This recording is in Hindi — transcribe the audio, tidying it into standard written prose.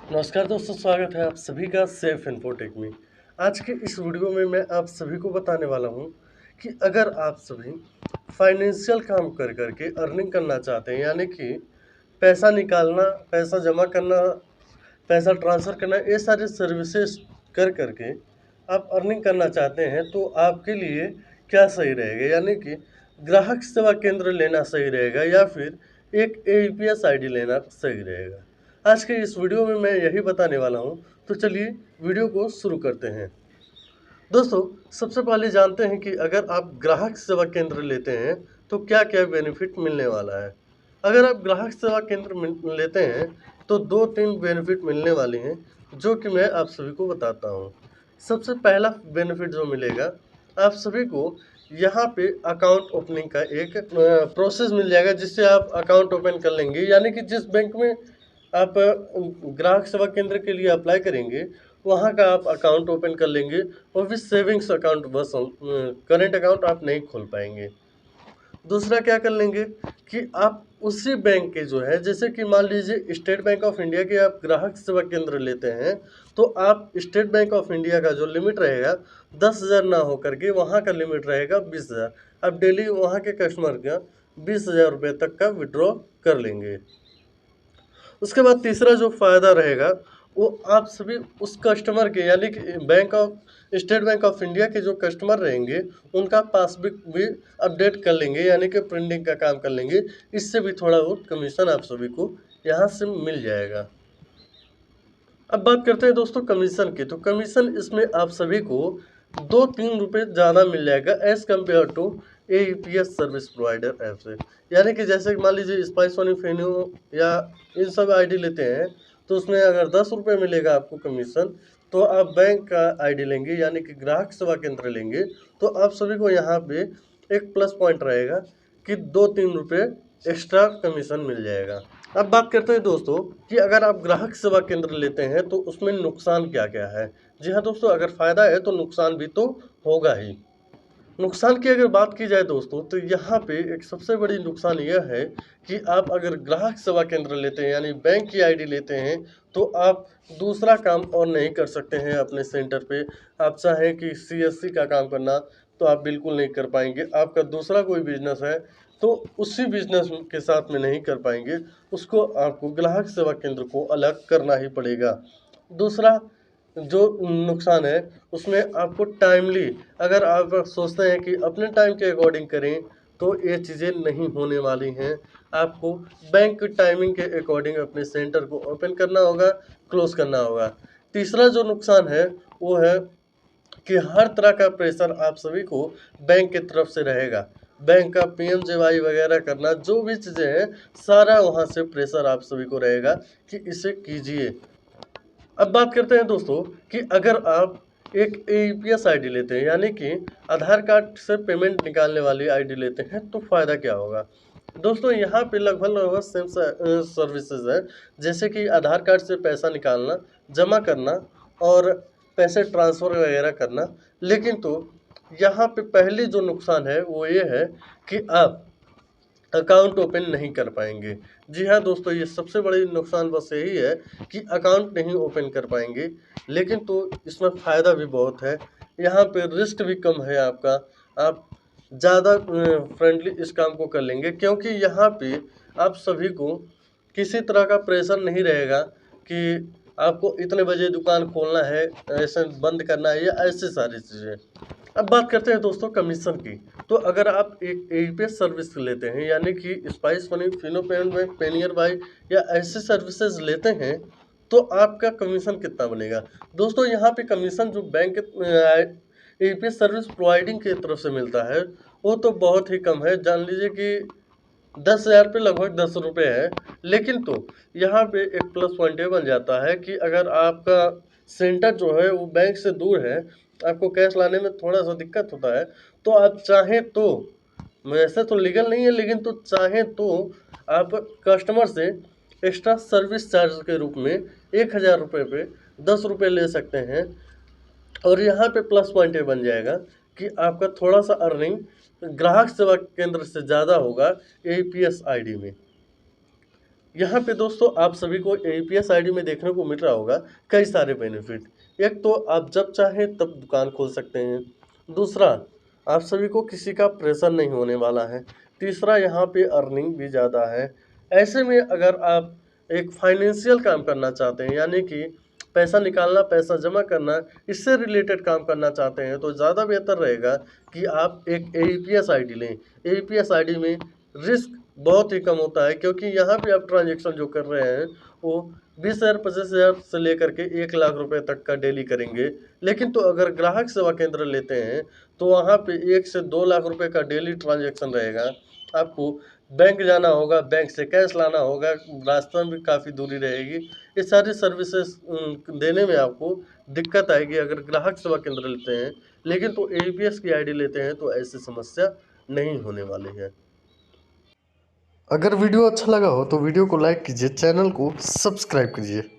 नमस्कार दोस्तों, स्वागत है आप सभी का सेफ इन्फोटेक में। आज के इस वीडियो में मैं आप सभी को बताने वाला हूं कि अगर आप सभी फाइनेंशियल काम कर करके अर्निंग करना चाहते हैं, यानी कि पैसा निकालना, पैसा जमा करना, पैसा ट्रांसफ़र करना, ये सारे सर्विसेज कर करके आप अर्निंग करना चाहते हैं, तो आपके लिए क्या सही रहेगा? यानी कि ग्राहक सेवा केंद्र लेना सही रहेगा या फिर एक एईपीएस आईडी लेना सही रहेगा? आज के इस वीडियो में मैं यही बताने वाला हूं, तो चलिए वीडियो को शुरू करते हैं। दोस्तों, सबसे पहले जानते हैं कि अगर आप ग्राहक सेवा केंद्र लेते हैं तो क्या क्या बेनिफिट मिलने वाला है। अगर आप ग्राहक सेवा केंद्र लेते हैं तो 2-3 बेनिफिट मिलने वाले हैं, जो कि मैं आप सभी को बताता हूं। सबसे पहला बेनिफिट जो मिलेगा, आप सभी को यहाँ पे अकाउंट ओपनिंग का एक प्रोसेस मिल जाएगा, जिससे आप अकाउंट ओपन कर लेंगे। यानी कि जिस बैंक में आप ग्राहक सेवा केंद्र के लिए अप्लाई करेंगे, वहाँ का आप अकाउंट ओपन कर लेंगे, और भी सेविंग्स अकाउंट, बस करेंट अकाउंट आप नहीं खोल पाएंगे। दूसरा क्या कर लेंगे कि आप उसी बैंक के जो है, जैसे कि मान लीजिए स्टेट बैंक ऑफ इंडिया के आप ग्राहक सेवा केंद्र लेते हैं, तो आप स्टेट बैंक ऑफ इंडिया का जो लिमिट रहेगा 10,000 ना हो करके वहाँ का लिमिट रहेगा 20,000। आप डेली वहाँ के कस्टमर का 20,000 रुपये तक का विड्रॉ कर लेंगे। उसके बाद तीसरा जो फ़ायदा रहेगा, वो आप सभी उस कस्टमर के, यानी कि स्टेट बैंक ऑफ इंडिया के जो कस्टमर रहेंगे, उनका पासबुक भी अपडेट कर लेंगे, यानी कि प्रिंटिंग का काम कर लेंगे। इससे भी थोड़ा बहुत कमीशन आप सभी को यहाँ से मिल जाएगा। अब बात करते हैं दोस्तों कमीशन की। तो कमीशन इसमें आप सभी को 2-3 रुपये ज़्यादा मिल जाएगा as compare to AEPS service provider app से। यानी कि जैसे कि मान लीजिए स्पाइस मनी, फेन्यू या इन सब आईडी लेते हैं, तो उसमें अगर 10 रुपये मिलेगा आपको कमीशन, तो आप बैंक का आईडी लेंगे, यानी कि ग्राहक सेवा केंद्र लेंगे, तो आप सभी को यहाँ पे एक प्लस पॉइंट रहेगा कि 2-3 रुपये एक्स्ट्रा कमीशन मिल जाएगा। अब बात करते हैं दोस्तों कि अगर आप ग्राहक सेवा केंद्र लेते हैं तो उसमें नुकसान क्या क्या है। जी हाँ दोस्तों, अगर फ़ायदा है तो नुकसान भी तो होगा ही। नुकसान की अगर बात की जाए दोस्तों, तो यहाँ पे एक सबसे बड़ी नुकसान यह है कि आप अगर ग्राहक सेवा केंद्र लेते हैं, यानी बैंक की आईडी लेते हैं, तो आप दूसरा काम और नहीं कर सकते हैं अपने सेंटर पे। आप चाहें कि सीएससी का काम करना, तो आप बिल्कुल नहीं कर पाएंगे। आपका दूसरा कोई बिजनेस है तो उसी बिजनेस के साथ में नहीं कर पाएंगे, उसको आपको ग्राहक सेवा केंद्र को अलग करना ही पड़ेगा। दूसरा जो नुकसान है, उसमें आपको टाइमली, अगर आप सोचते हैं कि अपने टाइम के अकॉर्डिंग करें, तो ये चीज़ें नहीं होने वाली हैं। आपको बैंक टाइमिंग के अकॉर्डिंग अपने सेंटर को ओपन करना होगा, क्लोज करना होगा। तीसरा जो नुकसान है, वो है कि हर तरह का प्रेशर आप सभी को बैंक की तरफ से रहेगा। बैंक का पीएमजेवाई वगैरह करना, जो भी चीज़ें हैं, सारा वहाँ से प्रेशर आप सभी को रहेगा कि इसे कीजिए। अब बात करते हैं दोस्तों कि अगर आप एक एईपीएस आईडी लेते हैं, यानी कि आधार कार्ड से पेमेंट निकालने वाली आईडी लेते हैं, तो फ़ायदा क्या होगा। दोस्तों, यहाँ पे लगभग लगभग सेम सर्विसेज है, जैसे कि आधार कार्ड से पैसा निकालना, जमा करना और पैसे ट्रांसफ़र वगैरह करना। लेकिन तो यहाँ पे पहली जो नुकसान है वो ये है कि आप अकाउंट ओपन नहीं कर पाएंगे। जी हाँ दोस्तों, ये सबसे बड़ी नुकसान बस यही है कि अकाउंट नहीं ओपन कर पाएंगे। लेकिन तो इसमें फ़ायदा भी बहुत है, यहाँ पे रिस्क भी कम है आपका। आप ज़्यादा फ्रेंडली इस काम को कर लेंगे, क्योंकि यहाँ पे आप सभी को किसी तरह का प्रेशर नहीं रहेगा कि आपको इतने बजे दुकान खोलना है, ऐसे बंद करना है, या ऐसी सारी चीज़ें। अब बात करते हैं दोस्तों कमीशन की। तो अगर आप एक एईपीएस सर्विस लेते हैं, यानी कि spice money, Fino payment bank, Payeer by या ऐसे सर्विसेज लेते हैं, तो आपका कमीशन कितना बनेगा। दोस्तों, यहाँ पे कमीशन जो बैंक एईपीएस सर्विस प्रोवाइडिंग की तरफ से मिलता है, वो तो बहुत ही कम है। जान लीजिए कि 10,000 पे लगभग 10 रुपये है। लेकिन तो यहाँ पे एक प्लस पॉइंट ये बन जाता है कि अगर आपका सेंटर जो है वो बैंक से दूर है, आपको कैश लाने में थोड़ा सा दिक्कत होता है, तो आप चाहें तो, वैसे तो लीगल नहीं है, लेकिन तो चाहें तो आप कस्टमर से एक्स्ट्रा सर्विस चार्ज के रूप में 1,000 रुपये पे 10 रुपये ले सकते हैं। और यहाँ पे प्लस पॉइंट ये बन जाएगा कि आपका थोड़ा सा अर्निंग ग्राहक सेवा केंद्र से ज़्यादा होगा एईपीएस आईडी में। यहाँ पे दोस्तों आप सभी को एईपीएस आईडी में देखने को मिल रहा होगा कई सारे बेनिफिट। एक तो आप जब चाहें तब दुकान खोल सकते हैं। दूसरा, आप सभी को किसी का प्रेशर नहीं होने वाला है। तीसरा, यहाँ पे अर्निंग भी ज़्यादा है। ऐसे में अगर आप एक फाइनेंशियल काम करना चाहते हैं, यानी कि पैसा निकालना, पैसा जमा करना, इससे रिलेटेड काम करना चाहते हैं, तो ज़्यादा बेहतर रहेगा कि आप एक एईपीएस आईडी लें। एईपीएस आईडी में रिस्क बहुत ही कम होता है, क्योंकि यहाँ पे आप ट्रांजेक्शन जो कर रहे हैं वो 20,000 25,000 से लेकर के 1 लाख रुपए तक का डेली करेंगे। लेकिन तो अगर ग्राहक सेवा केंद्र लेते हैं तो वहाँ पे 1 से 2 लाख रुपए का डेली ट्रांजेक्शन रहेगा। आपको बैंक जाना होगा, बैंक से कैश लाना होगा, रास्ते में भी काफ़ी दूरी रहेगी। ये सारी सर्विसेज देने में आपको दिक्कत आएगी अगर ग्राहक सेवा केंद्र लेते हैं। लेकिन तो एईपीएस की आईडी लेते हैं तो ऐसी समस्या नहीं होने वाली है। अगर वीडियो अच्छा लगा हो तो वीडियो को लाइक कीजिए, चैनल को सब्सक्राइब कीजिए।